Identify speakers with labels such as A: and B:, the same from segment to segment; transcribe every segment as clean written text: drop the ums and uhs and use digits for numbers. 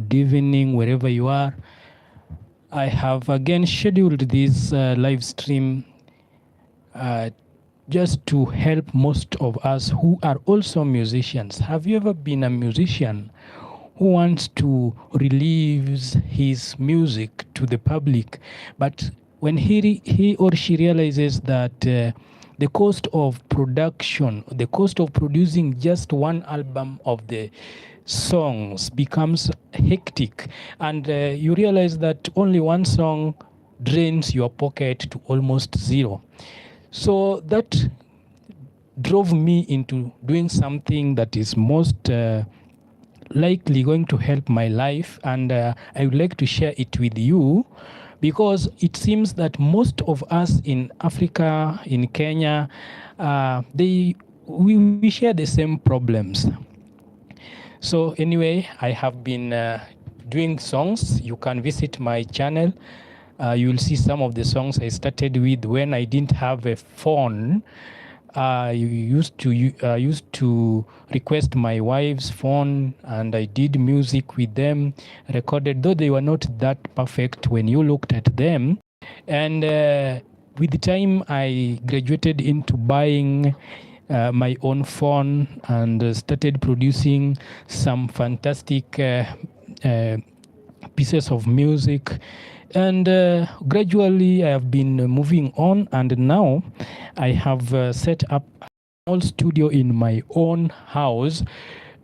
A: good evening, wherever you are. I have again scheduled this live stream just to help most of us who are also musicians. Have you ever been a musician who wants to release his music to the public, but when he or she realizes that the cost of production, the cost of producing just one album of the songs becomes hectic, and you realize that only one song drains your pocket to almost zero. So that drove me into doing something that is most likely going to help my life, and I would like to share it with you, because it seems that most of us in Africa, in Kenya, we share the same problems. So anyway, I have been doing songs. You can visit my channel. You will see some of the songs I started with when I didn't have a phone. I used to request my wife's phone, and I did music with them, recorded, though they were not that perfect when you looked at them. And with the time, I graduated into buying my own phone and started producing some fantastic pieces of music. And gradually I have been moving on, and now I have set up a small studio in my own house.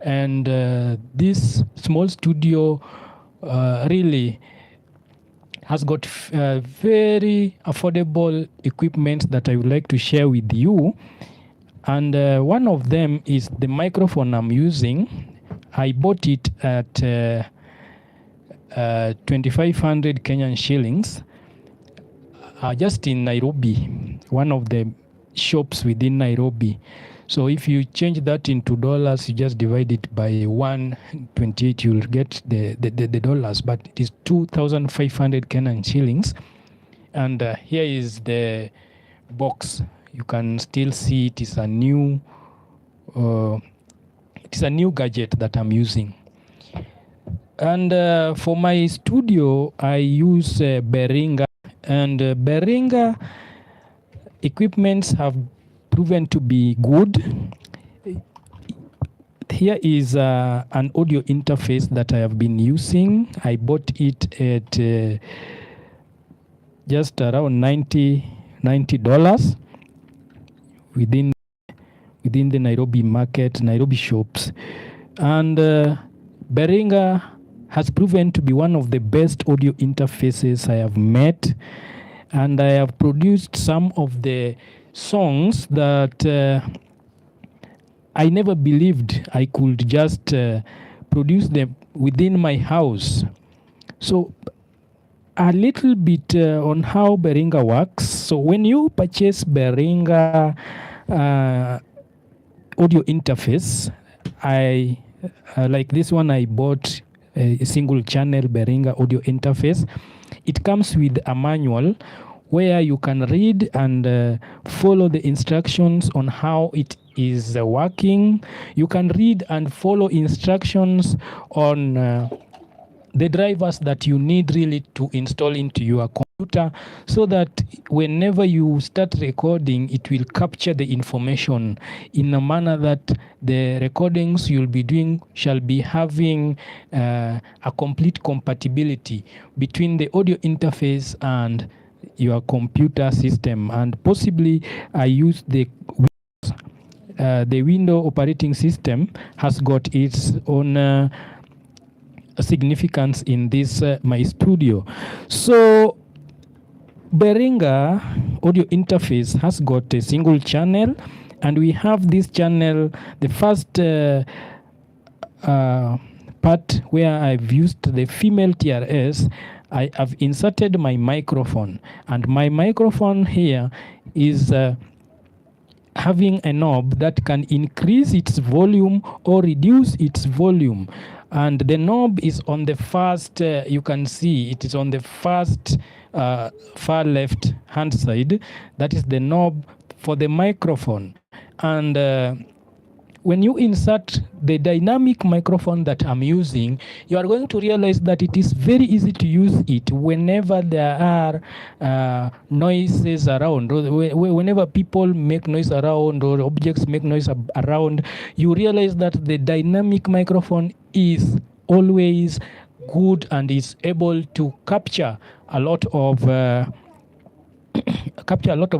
A: And this small studio really has got very affordable equipment that I would like to share with you. And one of them is the microphone I'm using. I bought it at 2,500 Kenyan shillings just in Nairobi, one of the shops within Nairobi. So if you change that into dollars, you just divide it by 128, you'll get the dollars, but it is 2,500 Kenyan shillings. And here is the box. You can still see it is a new gadget that I'm using. And for my studio, I use Behringer, and Behringer equipments have proven to be good. Here is an audio interface that I have been using. I bought it at just around $90 within the Nairobi market, Nairobi shops. And Behringer has proven to be one of the best audio interfaces I have met, and I have produced some of the songs that I never believed I could just produce them within my house. So a little bit on how Behringer works. So when you purchase Behringer audio interface, I like this one, I bought a single channel Behringer audio interface. It comes with a manual where you can read and follow the instructions on how it is working. You can read and follow instructions on the drivers that you need really to install into your computer, so that whenever you start recording, it will capture the information in a manner that the recordings you'll be doing shall be having a complete compatibility between the audio interface and your computer system. And possibly I use the Windows operating system has got its own significance in this my studio. So Behringer audio interface has got a single channel, and we have this channel, the first part where I've used the female TRS. I have inserted my microphone, and my microphone here is having a knob that can increase its volume or reduce its volume. And the knob is on the first, you can see it is on the first far left hand side. That is the knob for the microphone. And when you insert the dynamic microphone that I'm using, you are going to realize that it is very easy to use it whenever there are noises around, or whenever people make noise around or objects make noise around. You realize that the dynamic microphone is always good and is able to capture a lot of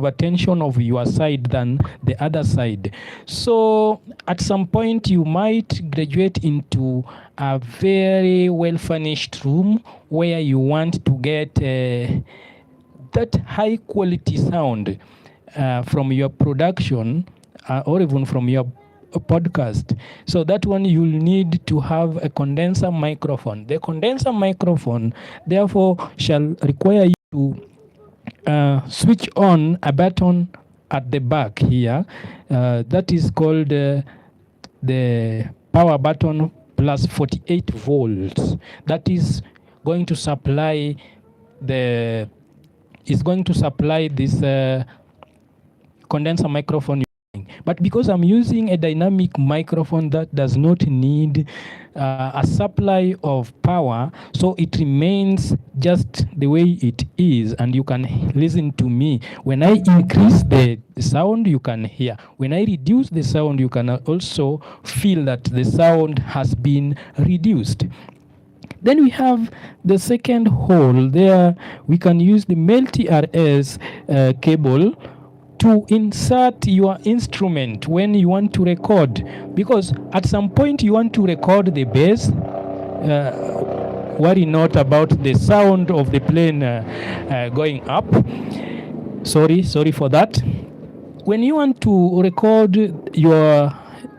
A: attention of your side than the other side. So at some point you might graduate into a very well furnished room where you want to get that high quality sound from your production or even from your podcast. So that one you'll need to have a condenser microphone. The condenser microphone therefore shall require you to switch on a button at the back here that is called the power button plus 48 volts. That is going to supply this condenser microphone. But because I'm using a dynamic microphone that does not need a supply of power, so it remains just the way it is, and you can listen to me. When I increase the sound, you can hear. When I reduce the sound, you can also feel that the sound has been reduced. Then we have the second hole. There we can use the male TRS cable to insert your instrument when you want to record, because at some point you want to record the bass. Worry not about the sound of the plane going up. Sorry for that. When you want to record your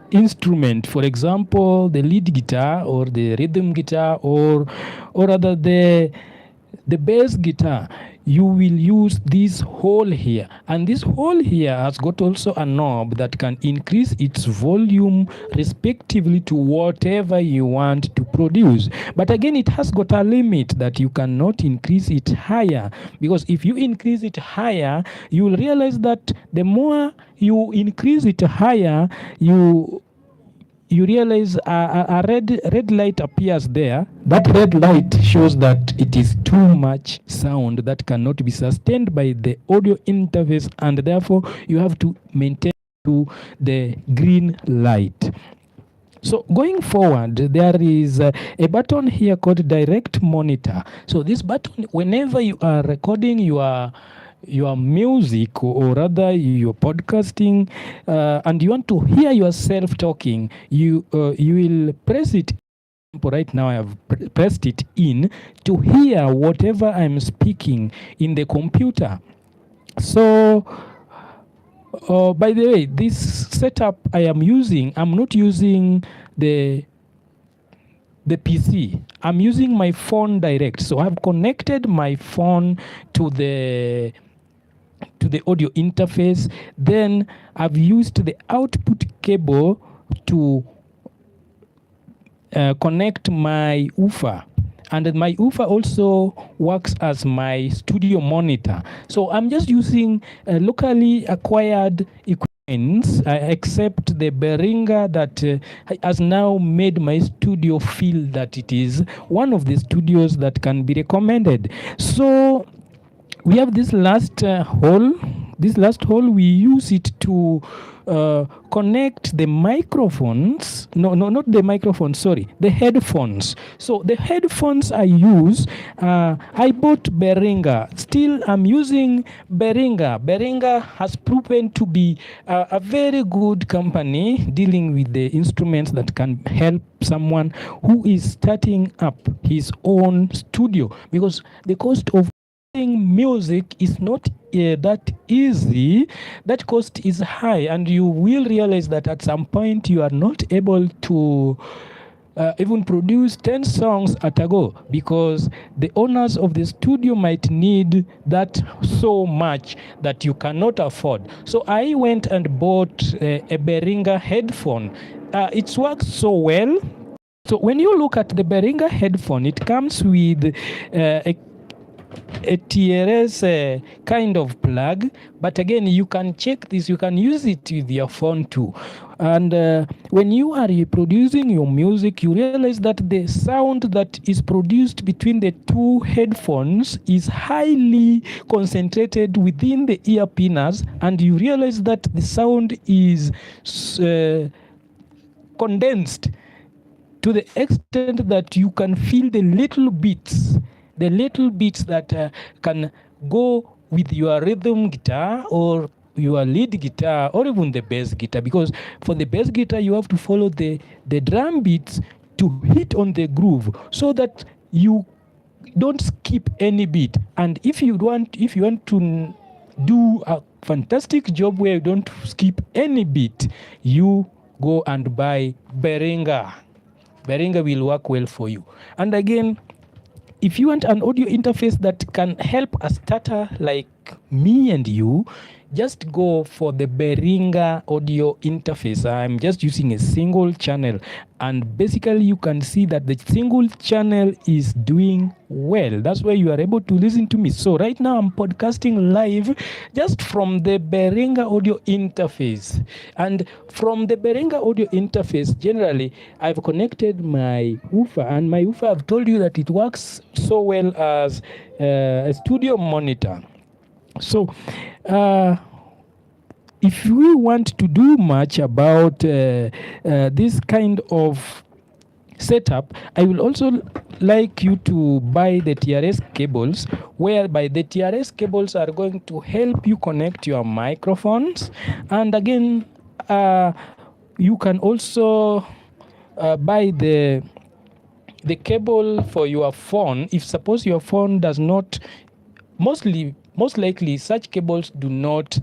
A: instrument, for example, the lead guitar or the rhythm guitar or rather the bass guitar, you will use this hole here, and this hole here has got also a knob that can increase its volume respectively to whatever you want to produce. But again, it has got a limit that you cannot increase it higher, because if you increase it higher, you will realize that the more you increase it higher, you realize a red light appears there. That red light shows that it is too much sound that cannot be sustained by the audio interface, and therefore you have to maintain to the green light. So going forward, there is a button here called direct monitor. So this button, whenever you are recording your music or rather your podcasting and you want to hear yourself talking, you will press it. Right now I have pressed it in to hear whatever I'm speaking in the computer. So by the way, this setup I am using, I'm not using the PC. I'm using my phone direct. So I've connected my phone to the audio interface. Then I've used the output cable to connect my woofer, and my woofer also works as my studio monitor. So I'm just using locally acquired equipment, except the Behringer that has now made my studio feel that it is one of the studios that can be recommended. So we have this last hole. This last hole, we use it to connect the microphones. No, not the microphones, sorry, the headphones. So the headphones I use, I bought Behringer. Still, I'm using Behringer. Behringer has proven to be a very good company dealing with the instruments that can help someone who is starting up his own studio, because the cost of music is not that easy. That cost is high, and you will realize that at some point you are not able to even produce 10 songs at a go, because the owners of the studio might need that so much that you cannot afford. So I went and bought a Behringer headphone. It works so well. So when you look at the Behringer headphone, it comes with a TRS kind of plug, but again, you can check this, you can use it with your phone too. And when you are producing your music, you realize that the sound that is produced between the two headphones is highly concentrated within the ear pinners, and you realize that the sound is condensed to the extent that you can feel the little beats that can go with your rhythm guitar or your lead guitar or even the bass guitar, because for the bass guitar you have to follow the drum beats to hit on the groove so that you don't skip any beat. And if you want to do a fantastic job where you don't skip any beat, you go and buy Behringer. Behringer will work well for you. And again, if you want an audio interface that can help a starter like me and you, just go for the Behringer audio interface. I'm just using a single channel, and basically you can see that the single channel is doing well. That's why you are able to listen to me. So right now I'm podcasting live just from the Behringer audio interface. And from the Behringer audio interface, generally I've connected my woofer, and my woofer, I've told you that it works so well as a studio monitor. So if we want to do much about this kind of setup, I will also like you to buy the TRS cables, whereby the TRS cables are going to help you connect your microphones. And again, you can also buy the cable for your phone. If suppose your phone does not, most likely such cables do not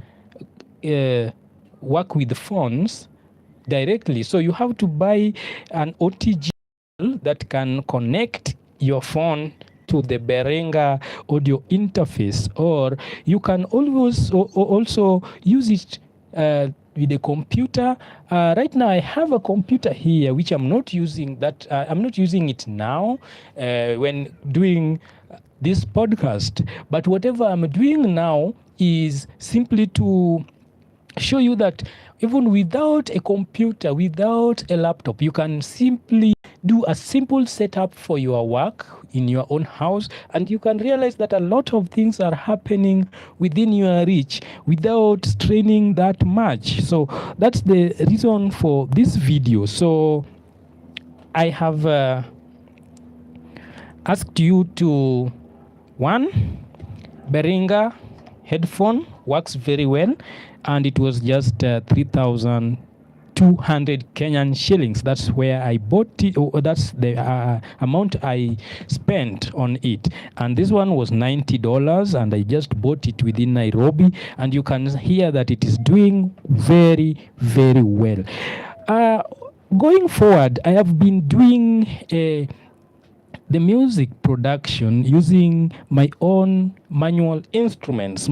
A: work with phones directly, so you have to buy an OTG that can connect your phone to the Behringer audio interface, or you can always also use it with a computer. Right now I have a computer here which I'm not using. I'm not using it now when doing this podcast, but whatever I'm doing now is simply to show you that even without a computer, without a laptop, you can simply do a simple setup for your work in your own house, and you can realize that a lot of things are happening within your reach without straining that much. So that's the reason for this video. So I have asked you to, one, Behringer headphone works very well, and it was just 3,200 Kenyan shillings. That's where I bought it, or that's the amount I spent on it. And this one was $90, and I just bought it within Nairobi, and you can hear that it is doing very, very well. Going forward, I have been doing the music production using my own manual instruments.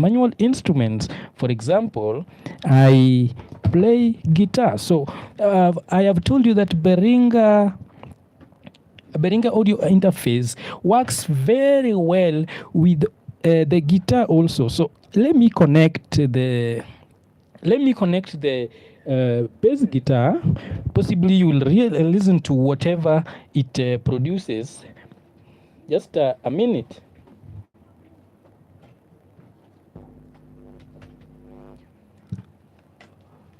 A: For example, I play guitar. So I have told you that Behringer audio interface works very well with the guitar also. So let me connect the bass guitar. Possibly you will listen to whatever it produces. Just a minute.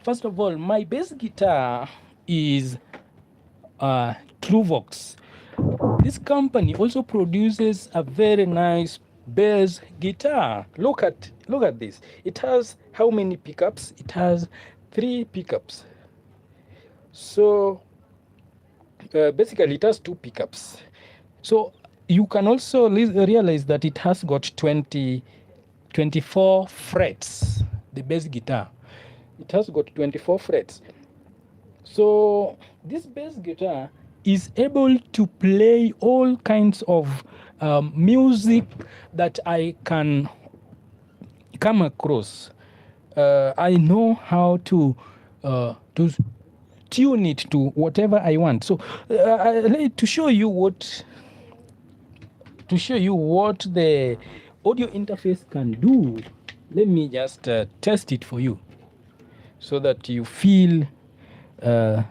A: First of all, my bass guitar is Truvox. This company also produces a very nice bass guitar. Look at this. It has how many pickups? It has 3 pickups. So basically it has 2 pickups. So you can also realize that it has got 24 frets, the bass guitar. It has got 24 frets. So this bass guitar is able to play all kinds of music that I can come across. I know how to tune it to whatever I want. So to show you what the audio interface can do, let me just test it for you so that you feel Uh,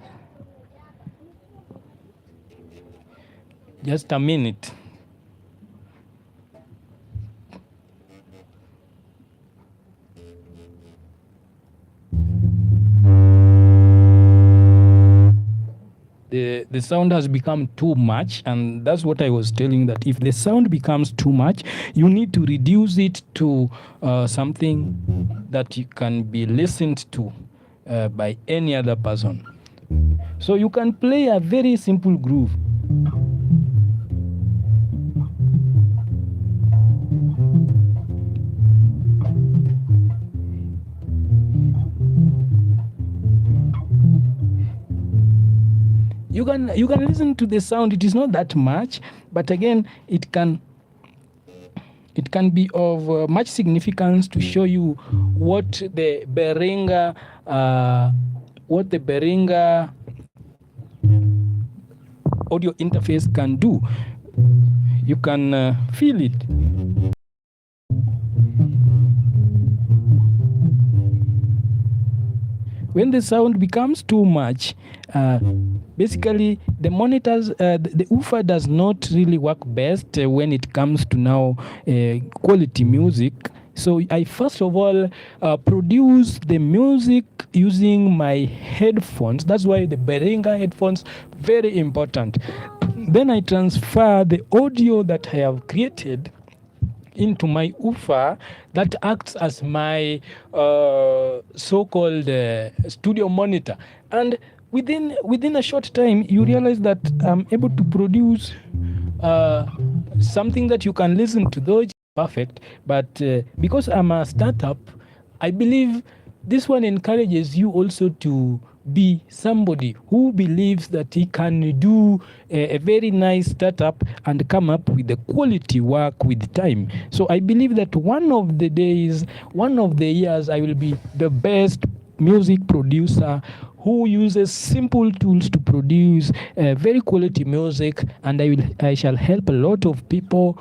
A: just a minute. The sound has become too much, and that's what I was telling, that if the sound becomes too much, you need to reduce it to something that you can be listened to by any other person. So you can play a very simple groove. You can listen to the sound. It is not that much, but again, it can be of much significance to show you what the Behringer audio interface can do. You can feel it. When the sound becomes too much, basically the monitors, the woofer does not really work best when it comes to now quality music. So I first of all produce the music using my headphones. That's why the Behringer headphones, very important. Then I transfer the audio that I have created into my woofer that acts as my so-called studio monitor. And within a short time, you realize that I'm able to produce something that you can listen to, though it's perfect. But because I'm a startup, I believe this one encourages you also to be somebody who believes that he can do a very nice startup and come up with the quality work with time. So I believe that one of the years, I will be the best music producer who uses simple tools to produce very quality music, and I shall help a lot of people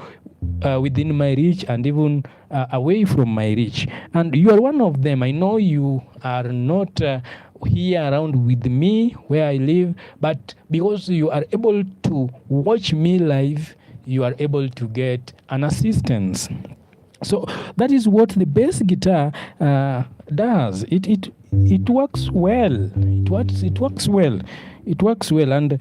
A: within my reach and even away from my reach. And you are one of them. I know you are not here around with me where I live, but because you are able to watch me live, you are able to get an assistance. So that is what the bass guitar does. It works well. It works well. It works well. And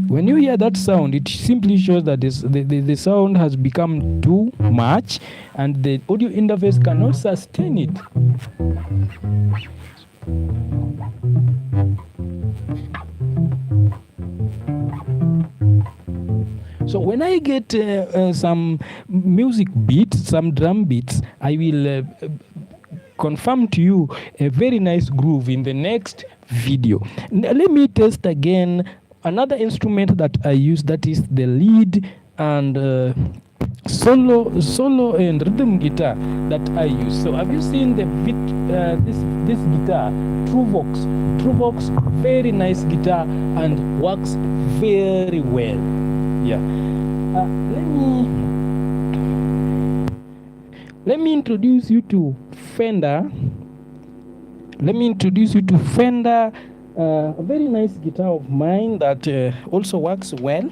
A: when you hear that sound, it simply shows that the sound has become too much and the audio interface cannot sustain it. So when I get some music beats, some drum beats, I will confirm to you a very nice groove in the next video. Let me test again another instrument that I use, that is the lead and solo and rhythm guitar that I use. So have you seen this guitar, Truvox, very nice guitar and works very well. Yeah. Let me introduce you to Fender. A very nice guitar of mine that also works well.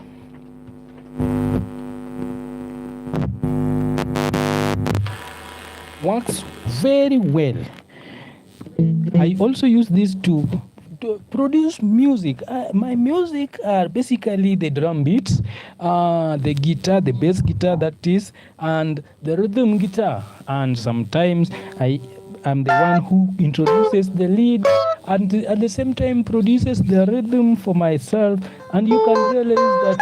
A: Works very well. I also use this to produce music. My music are basically the drum beats, the guitar, the bass guitar that is, and the rhythm guitar. And sometimes I'm the one who introduces the lead and at the same time produces the rhythm for myself. And you can realize that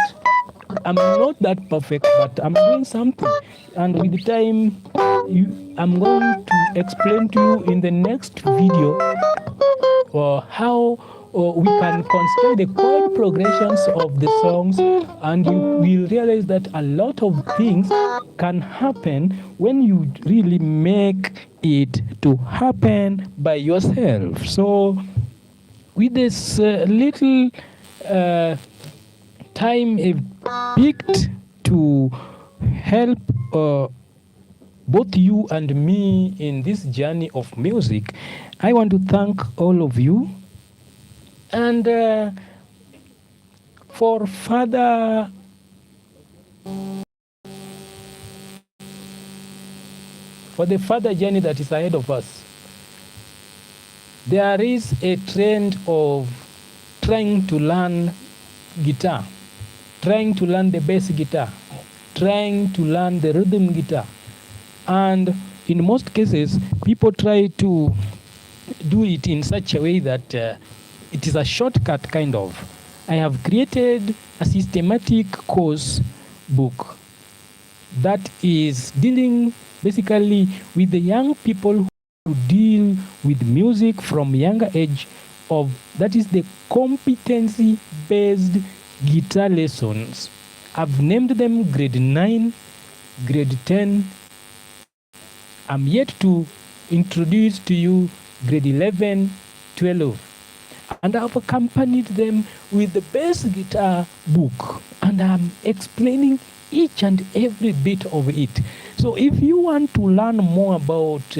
A: I'm not that perfect, but I'm doing something. And with the time, I'm going to explain to you in the next video how we can construct the chord progressions of the songs, and you will realize that a lot of things can happen when you really make it to happen by yourself. So with this little time picked to help both you and me in this journey of music. I want to thank all of you. And for further journey that is ahead of us, there is a trend of trying to learn guitar, trying to learn the bass guitar, trying to learn the rhythm guitar. And in most cases, people try to do it in such a way that it is a shortcut kind of. I have created a systematic course book that is dealing basically with the young people who deal with music from younger age of, that is the competency-based guitar lessons. I've named them grade 9, grade 10. I'm yet to introduce to you grade 11, 12. And I've accompanied them with the bass guitar book. And I'm explaining each and every bit of it. So if you want to learn more about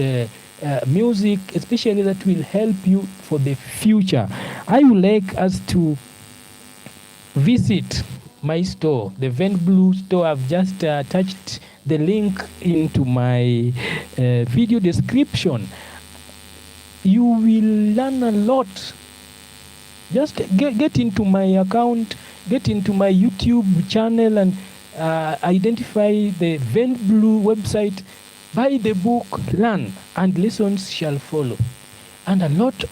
A: music, especially that will help you for the future, I would like us to visit my store, the Vent Blue store. I've just attached the link into my video description. You will learn a lot. Just get into my account, get into my YouTube channel, and identify the Vent Blue website, buy the book, learn, and lessons shall follow. And a lot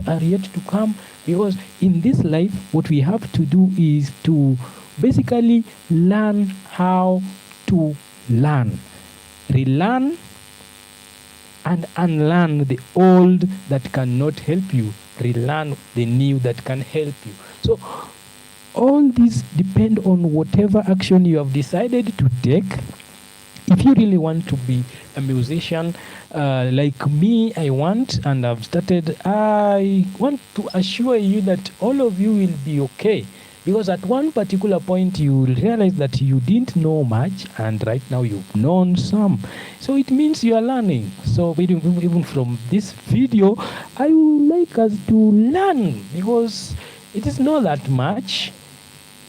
A: are yet to come, because in this life, what we have to do is to basically learn how to learn, relearn and unlearn the old that cannot help you, relearn the new that can help you. So all these depend on whatever action you have decided to take. If you really want to be a musician, like me, I want, and I've started, I want to assure you that all of you will be okay. Because at one particular point, you will realize that you didn't know much, and right now you've known some. So it means you are learning. So even from this video, I would like us to learn, because it is not that much.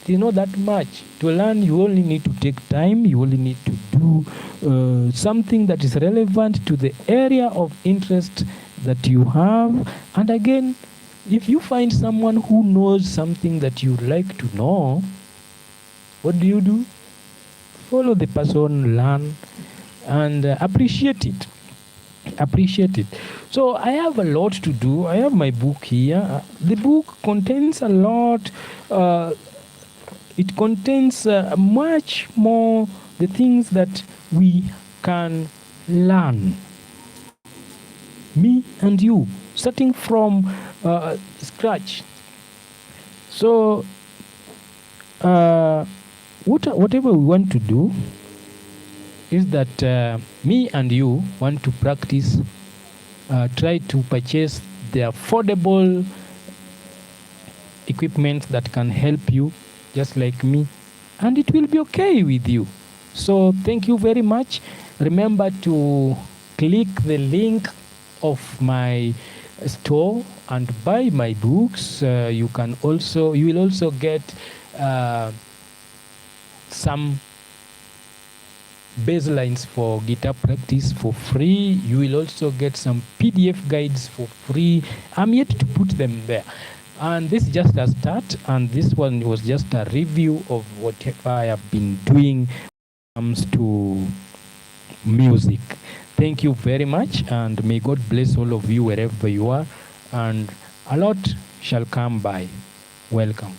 A: It is not that much. To learn, you only need to take time. You only need to do something that is relevant to the area of interest that you have. And again, if you find someone who knows something that you'd like to know, what do? Follow the person, learn, and appreciate it. Appreciate it. So I have a lot to do. I have my book here. The book contains a lot. It contains much more the things that we can learn. Me and you, starting from scratch. So whatever we want to do is that me and you want to practice, try to purchase the affordable equipment that can help you, just like me, and it will be okay with you. So thank you very much. Remember to click the link of my store and buy my books. You will also get some baselines for guitar practice for free. You will also get some PDF guides for free. I'm yet to put them there. And this is just a start, and this one was just a review of whatever I have been doing when it comes to music. Thank you very much, and may God bless all of you wherever you are, and a lot shall come by. Welcome.